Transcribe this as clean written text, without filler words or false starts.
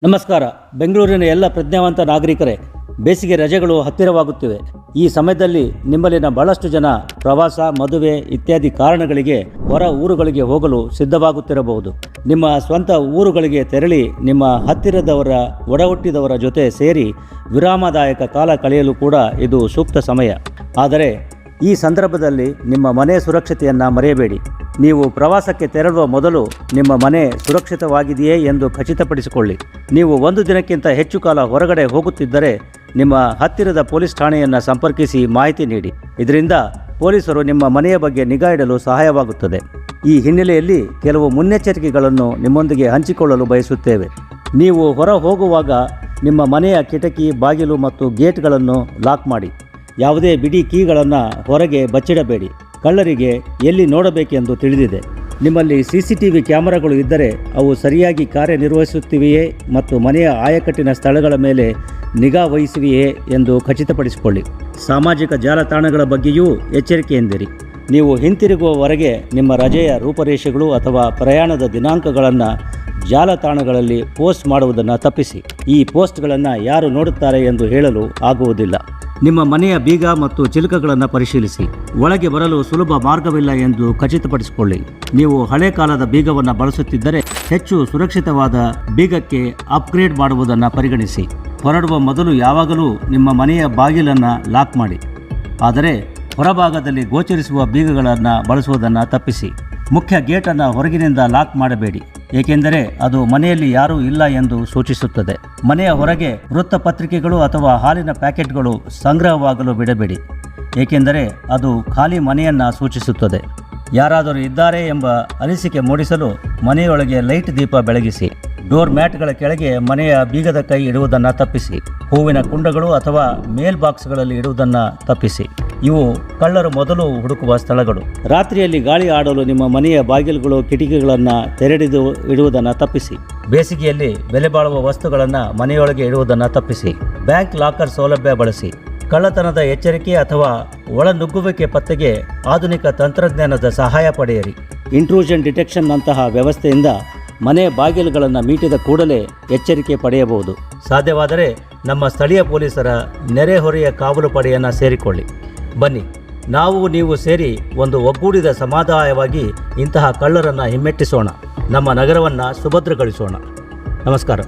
ನಮಸ್ಕಾರ. ಬೆಂಗಳೂರಿನ ಎಲ್ಲ ಪ್ರಜ್ಞಾವಂತ ನಾಗರಿಕರೇ, ಬೇಸಿಗೆ ರಜೆಗಳು ಹತ್ತಿರವಾಗುತ್ತಿವೆ. ಈ ಸಮಯದಲ್ಲಿ ನಿಮ್ಮಲ್ಲಿನ ಬಹಳಷ್ಟು ಜನ ಪ್ರವಾಸ, ಮದುವೆ ಇತ್ಯಾದಿ ಕಾರಣಗಳಿಗೆ ಹೊರ ಊರುಗಳಿಗೆ ಹೋಗಲು ಸಿದ್ಧವಾಗುತ್ತಿರಬಹುದು. ನಿಮ್ಮ ಸ್ವಂತ ಊರುಗಳಿಗೆ ತೆರಳಿ ನಿಮ್ಮ ಹತ್ತಿರದವರ, ಒಡಹುಟ್ಟಿದವರ ಜೊತೆ ಸೇರಿ ವಿರಾಮದಾಯಕ ಕಾಲ ಕಳೆಯಲು ಕೂಡ ಇದು ಸೂಕ್ತ ಸಮಯ. ಆದರೆ ಈ ಸಂದರ್ಭದಲ್ಲಿ ನಿಮ್ಮ ಮನೆ ಸುರಕ್ಷತೆಯನ್ನು ಮರೆಯಬೇಡಿ. ನೀವು ಪ್ರವಾಸಕ್ಕೆ ತೆರಳುವ ಮೊದಲು ನಿಮ್ಮ ಮನೆ ಸುರಕ್ಷಿತವಾಗಿದೆಯೇ ಎಂದು ಖಚಿತಪಡಿಸಿಕೊಳ್ಳಿ. ನೀವು ಒಂದು ದಿನಕ್ಕಿಂತ ಹೆಚ್ಚು ಕಾಲ ಹೊರಗಡೆ ಹೋಗುತ್ತಿದ್ದರೆ ನಿಮ್ಮ ಹತ್ತಿರದ ಪೊಲೀಸ್ ಠಾಣೆಯನ್ನು ಸಂಪರ್ಕಿಸಿ ಮಾಹಿತಿ ನೀಡಿ. ಇದರಿಂದ ಪೊಲೀಸರು ನಿಮ್ಮ ಮನೆಯ ಬಗ್ಗೆ ನಿಗಾ ಇಡಲು ಸಹಾಯವಾಗುತ್ತದೆ. ಈ ಹಿನ್ನೆಲೆಯಲ್ಲಿ ಕೆಲವು ಮುನ್ನೆಚ್ಚರಿಕೆಗಳನ್ನು ನಿಮ್ಮೊಂದಿಗೆ ಹಂಚಿಕೊಳ್ಳಲು ಬಯಸುತ್ತೇವೆ. ನೀವು ಹೊರ ಹೋಗುವಾಗ ನಿಮ್ಮ ಮನೆಯ ಕಿಟಕಿ, ಬಾಗಿಲು ಮತ್ತು ಗೇಟ್ಗಳನ್ನು ಲಾಕ್ ಮಾಡಿ. ಯಾವುದೇ ಬಿಡಿ ಕೀಗಳನ್ನು ಹೊರಗೆ ಬಚ್ಚಿಡಬೇಡಿ. ಕಳ್ಳರಿಗೆ ಎಲ್ಲಿ ನೋಡಬೇಕೆಂದು ತಿಳಿದಿದೆ. ನಿಮ್ಮಲ್ಲಿ CCTV ಕ್ಯಾಮೆರಾಗಳು ಇದ್ದರೆ ಅವು ಸರಿಯಾಗಿ ಕಾರ್ಯನಿರ್ವಹಿಸುತ್ತಿವೆಯೇ ಮತ್ತು ಮನೆಯ ಆಯಕಟ್ಟಿನ ಸ್ಥಳಗಳ ಮೇಲೆ ನಿಗಾ ವಹಿಸಿವೆಯೇ ಎಂದು ಖಚಿತಪಡಿಸಿಕೊಳ್ಳಿ. ಸಾಮಾಜಿಕ ಜಾಲತಾಣಗಳ ಬಗ್ಗೆಯೂ ಎಚ್ಚರಿಕೆಯಿಂದಿರಿ. ನೀವು ಹಿಂತಿರುಗುವವರೆಗೆ ನಿಮ್ಮ ರಜೆಯ ರೂಪರೇಷೆಗಳು ಅಥವಾ ಪ್ರಯಾಣದ ದಿನಾಂಕಗಳನ್ನು ಜಾಲತಾಣಗಳಲ್ಲಿ ಪೋಸ್ಟ್ ಮಾಡುವುದನ್ನು ತಪ್ಪಿಸಿ. ಈ ಪೋಸ್ಟ್ಗಳನ್ನು ಯಾರು ನೋಡುತ್ತಾರೆ ಎಂದು ಹೇಳಲು ಆಗುವುದಿಲ್ಲ. ನಿಮ್ಮ ಮನೆಯ ಬೀಗ ಮತ್ತು ಚಿಲುಕಗಳನ್ನು ಪರಿಶೀಲಿಸಿ. ಒಳಗೆ ಬರಲು ಸುಲಭ ಮಾರ್ಗವಿಲ್ಲ ಎಂದು ಖಚಿತಪಡಿಸಿಕೊಳ್ಳಿ. ನೀವು ಹಳೆ ಕಾಲದ ಬೀಗವನ್ನು ಬಳಸುತ್ತಿದ್ದರೆ ಹೆಚ್ಚು ಸುರಕ್ಷಿತವಾದ ಬೀಗಕ್ಕೆ ಅಪ್ಗ್ರೇಡ್ ಮಾಡುವುದನ್ನು ಪರಿಗಣಿಸಿ. ಹೊರಡುವ ಮೊದಲು ಯಾವಾಗಲೂ ನಿಮ್ಮ ಮನೆಯ ಬಾಗಿಲನ್ನು ಲಾಕ್ ಮಾಡಿ. ಆದರೆ ಹೊರಭಾಗದಲ್ಲಿ ಗೋಚರಿಸುವ ಬೀಗಗಳನ್ನು ಬಳಸುವುದನ್ನು ತಪ್ಪಿಸಿ. ಮುಖ್ಯ ಗೇಟನ್ನು ಹೊರಗಿನಿಂದ ಲಾಕ್ ಮಾಡಬೇಡಿ, ಏಕೆಂದರೆ ಅದು ಮನೆಯಲ್ಲಿ ಯಾರೂ ಇಲ್ಲ ಎಂದು ಸೂಚಿಸುತ್ತದೆ. ಮನೆಯ ಹೊರಗೆ ವೃತ್ತಪತ್ರಿಕೆಗಳು ಅಥವಾ ಹಾಲಿನ ಪ್ಯಾಕೆಟ್ಗಳು ಸಂಗ್ರಹವಾಗಲು ಬಿಡಬೇಡಿ, ಏಕೆಂದರೆ ಅದು ಖಾಲಿ ಮನೆಯನ್ನು ಸೂಚಿಸುತ್ತದೆ. ಯಾರಾದರೂ ಇದ್ದಾರೆ ಎಂಬ ಅನಿಸಿಕೆ ಮೂಡಿಸಲು ಮನೆಯೊಳಗೆ ಲೈಟ್ ದೀಪ ಬೆಳಗಿಸಿ. ಡೋರ್ ಮ್ಯಾಟ್ಗಳ ಕೆಳಗೆ ಮನೆಯ ಬೀಗದ ಕೈ ಇಡುವುದನ್ನು ತಪ್ಪಿಸಿ. ಹೂವಿನ ಕುಂಡಗಳು ಅಥವಾ ಮೇಲ್ ಬಾಕ್ಸ್ಗಳಲ್ಲಿ ಇಡುವುದನ್ನು ತಪ್ಪಿಸಿ. ಇವು ಕಳ್ಳರು ಮೊದಲು ಹುಡುಕುವ ಸ್ಥಳಗಳು. ರಾತ್ರಿಯಲ್ಲಿ ಗಾಳಿ ಆಡಲು ನಿಮ್ಮ ಮನೆಯ ಬಾಗಿಲುಗಳು, ಕಿಟಕಿಗಳನ್ನು ತೆರೆಡಿದು ಇಡುವುದನ್ನು ತಪ್ಪಿಸಿ. ಬೇಸಿಗೆಯಲ್ಲಿ ಬೆಲೆ ಬಾಳುವ ವಸ್ತುಗಳನ್ನು ಮನೆಯೊಳಗೆ ಇಡುವುದನ್ನು ತಪ್ಪಿಸಿ. ಬ್ಯಾಂಕ್ ಲಾಕರ್ ಸೌಲಭ್ಯ ಬಳಸಿ. ಕಳ್ಳತನದ ಎಚ್ಚರಿಕೆ ಅಥವಾ ಒಳನುಗ್ಗುವಿಕೆ ಪತ್ತೆಗೆ ಆಧುನಿಕ ತಂತ್ರಜ್ಞಾನದ ಸಹಾಯ ಪಡೆಯಿರಿ. ಇಂಟ್ರೂಷನ್ ಡಿಟೆಕ್ಷನ್ ನಂತಹ ವ್ಯವಸ್ಥೆಯಿಂದ ಮನೆ ಬಾಗಿಲುಗಳನ್ನು ಮೀಟಿದ ಕೂಡಲೇ ಎಚ್ಚರಿಕೆ ಪಡೆಯಬಹುದು. ಸಾಧ್ಯವಾದರೆ ನಮ್ಮ ಸ್ಥಳೀಯ ಪೊಲೀಸರ ನೆರೆಹೊರೆಯ ಕಾವಲು ಪಡೆಯನ್ನು ಸೇರಿಕೊಳ್ಳಿ. ಬನ್ನಿ, ನೀವು ಸೇರಿ ಒಂದು ಒಗ್ಗೂಡಿದ ಸಮುದಾಯವಾಗಿ ಇಂತಹ ಕಳ್ಳರನ್ನು ಹಿಮ್ಮೆಟ್ಟಿಸೋಣ. ನಮ್ಮ ನಗರವನ್ನು ಸುಭದ್ರಗೊಳಿಸೋಣ. ನಮಸ್ಕಾರ.